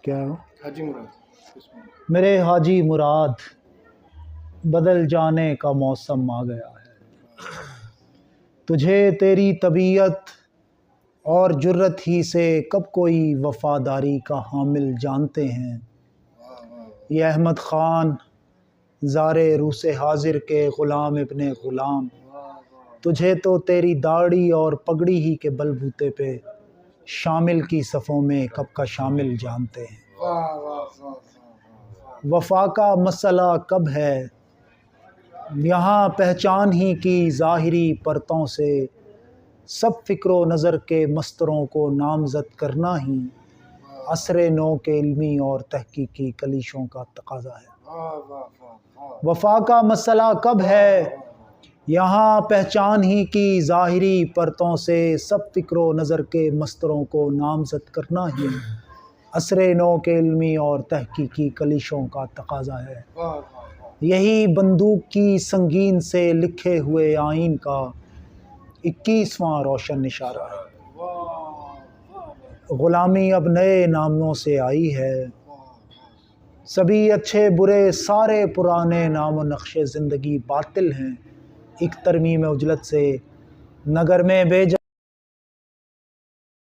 کیا حاجی مراد میرے حاجی مراد، بدل جانے کا موسم آ گیا ہے۔ تجھے تیری طبیعت اور جرت ہی سے کب کوئی وفاداری کا حامل جانتے ہیں۔ یہ احمد خان زار روس حاضر کے غلام ابن غلام، تجھے تو تیری داڑھی اور پگڑی ہی کے بل بوتے پہ شامل کی صفوں میں کب کا شامل جانتے ہیں۔ وفا کا مسئلہ کب ہے یہاں پہچان ہی کی ظاہری پرتوں سے، سب فکر و نظر کے مستروں کو نامزد کرنا ہی عصر نو کے علمی اور تحقیقی کلیشوں کا تقاضا ہے۔ وفا کا مسئلہ کب ہے یہاں پہچان ہی کی ظاہری پرتوں سے، سب فکر و نظر کے مستروں کو نامزد کرنا ہی عصر نو کے علمی اور تحقیقی کلیشوں کا تقاضا ہے۔ یہی بندوق کی سنگین سے لکھے ہوئے آئین کا 21واں روشن اشارہ ہے۔ غلامی اب نئے ناموں سے آئی ہے، سبھی اچھے برے سارے پرانے نام و نقش زندگی باطل ہیں۔ ایک ترمیم عجلت سے نگر میں بے